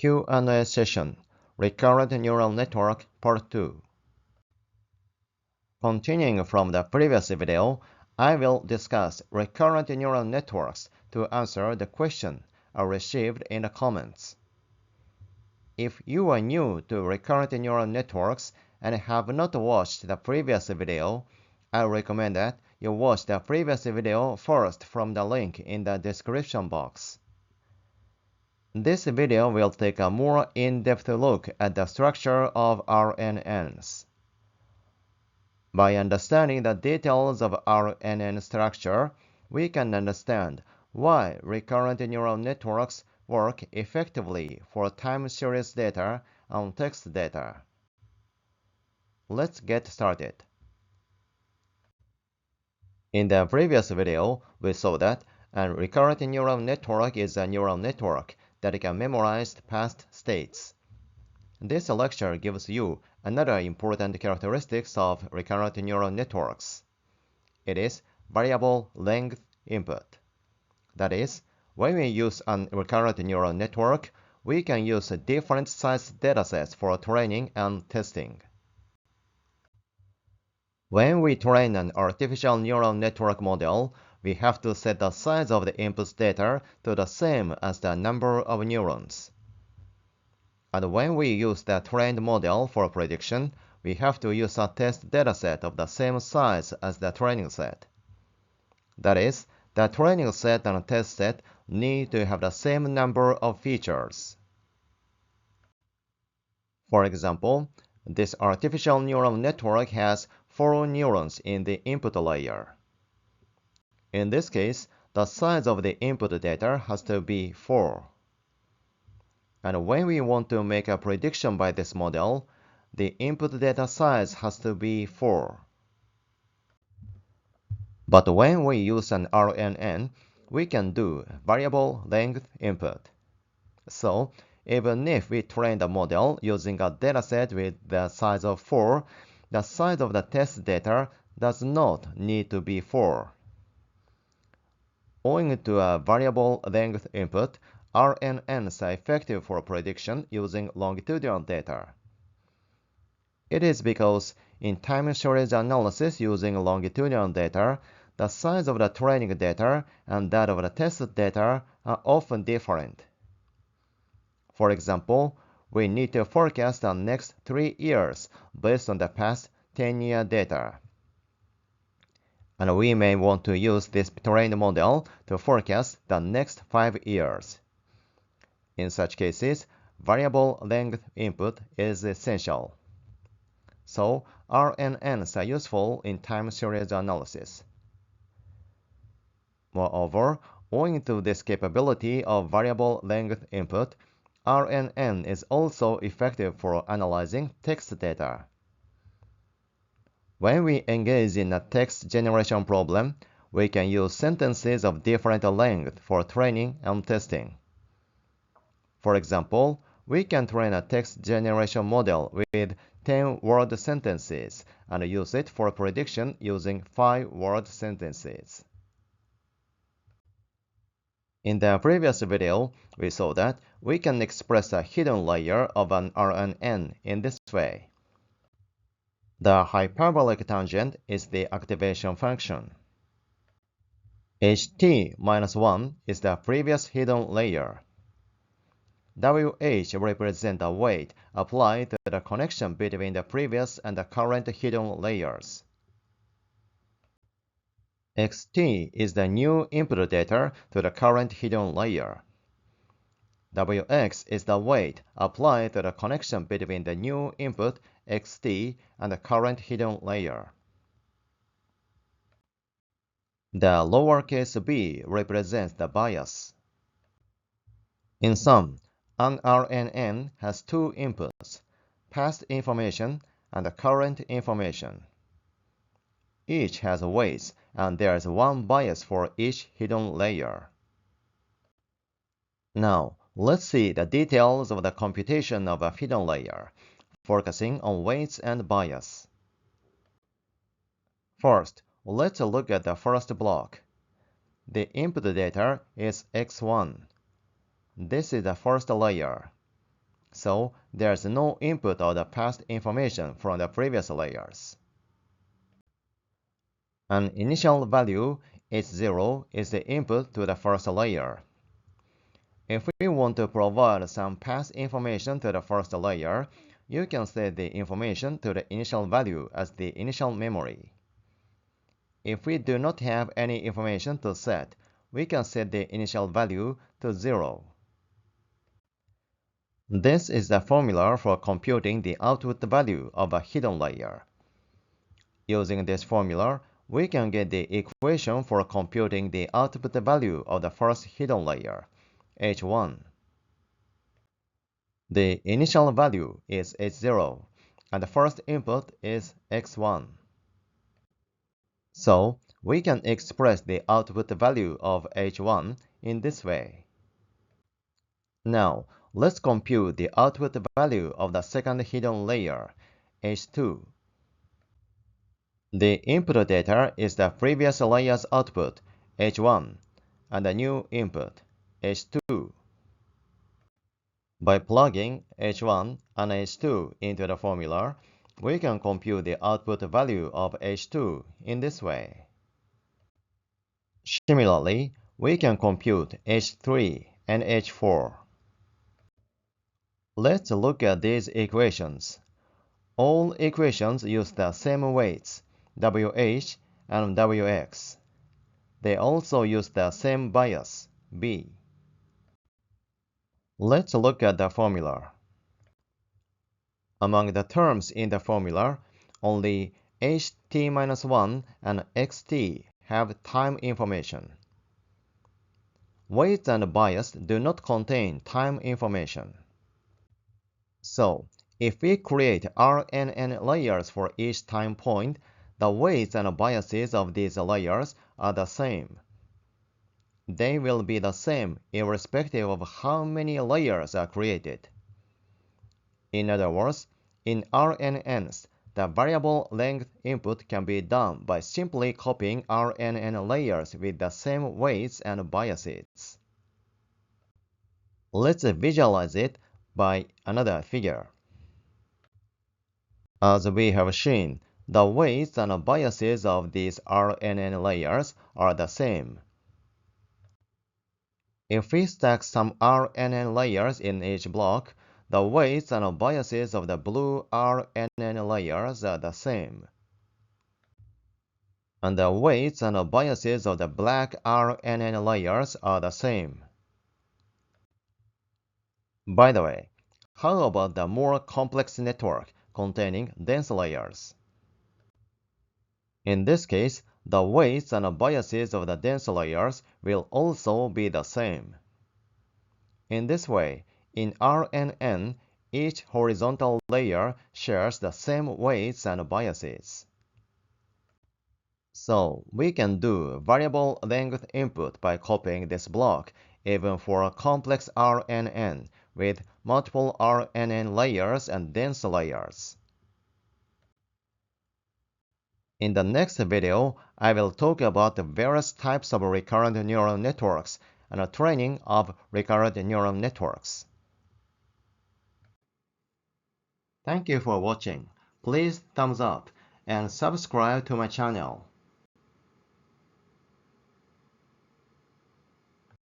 Q&A session, Recurrent Neural Network Part 2. Continuing from the previous video, I will discuss recurrent neural networks to answer the question I received in the comments. If you are new to recurrent neural networks and have not watched the previous video, I recommend that you watch the previous video first from the link in the description box. This video will take a more in-depth look at the structure of RNNs. By understanding the details of RNN structure, we can understand why recurrent neural networks work effectively for time series data and text data. Let's get started. In the previous video, we saw that a recurrent neural network is a neural network that can memorize past states. This lecture gives you another important characteristics of recurrent neural networks. It is variable length input. That is, when we use a recurrent neural network, we can use different size datasets for training and testing. When we train an artificial neural network model, we have to set the size of the input data to the same as the number of neurons. And when we use the trained model for prediction, we have to use a test dataset of the same size as the training set. That is, the training set and test set need to have the same number of features. For example, this artificial neural network has 4 neurons in the input layer. In this case, the size of the input data has to be 4. And when we want to make a prediction by this model, the input data size has to be 4. But when we use an RNN, we can do variable length input. So, even if we train the model using a dataset with the size of 4, the size of the test data does not need to be 4. Owing to a variable length input, RNNs are effective for prediction using longitudinal data. It is because in time series analysis using longitudinal data, the size of the training data and that of the test data are often different. For example, we need to forecast the next 3 years based on the past 10-year data. And we may want to use this trained model to forecast the next 5 years. In such cases, variable length input is essential. So, RNNs are useful in time series analysis. Moreover, owing to this capability of variable length input, RNN is also effective for analyzing text data. When we engage in a text generation problem, we can use sentences of different length for training and testing. For example, we can train a text generation model with 10-word sentences and use it for prediction using 5-word sentences. In the previous video, we saw that we can express a hidden layer of an RNN in this way. The hyperbolic tangent is the activation function. Ht-1 is the previous hidden layer. WH represents the weight applied to the connection between the previous and the current hidden layers. Xt is the new input data to the current hidden layer. Wx is the weight applied to the connection between the new input xt and the current hidden layer. The lowercase b represents the bias. In sum, an RNN has 2 inputs, past information and the current information. Each has weights, and there is 1 bias for each hidden layer. Now, let's see the details of the computation of a hidden layer, focusing on weights and bias. First, let's look at the first block. The input data is x1. This is the first layer. so there's no input of the past information from the previous layers. An initial value h0 is the input to the first layer. If we want to provide some past information to the first layer, you can set the information to the initial value as the initial memory. If we do not have any information to set, we can set the initial value to 0. This is the formula for computing the output value of a hidden layer. Using this formula, we can get the equation for computing the output value of the first hidden layer, h1. The initial value is h0, and the first input is x1. So, we can express the output value of h1 in this way. Now, let's compute the output value of the second hidden layer, h2. The input data is the previous layer's output, h1, and the new input, h2. By plugging h1 and h2 into the formula, we can compute the output value of h2 in this way. Similarly, we can compute h3 and h4. Let's look at these equations. All equations use the same weights, WH and WX. They also use the same bias, B. Let's look at the formula. Among the terms in the formula, only ht-1 and xt have time information. Weights and bias do not contain time information. So, if we create RNN layers for each time point, the weights and biases of these layers are the same. They will be the same irrespective of how many layers are created. In other words, in RNNs, the variable length input can be done by simply copying RNN layers with the same weights and biases. Let's visualize it by another figure. As we have seen, the weights and biases of these RNN layers are the same. If we stack some RNN layers in each block, the weights and biases of the blue RNN layers are the same. And the weights and biases of the black RNN layers are the same. By the way, how about the more complex network containing dense layers? In this case, the weights and biases of the dense layers will also be the same. In this way, in RNN, each horizontal layer shares the same weights and biases. So, we can do variable length input by copying this block, even for a complex RNN with multiple RNN layers and dense layers. In the next video, I will talk about the various types of recurrent neural networks and the training of recurrent neural networks. Thank you for watching. Please thumbs up and subscribe to my channel.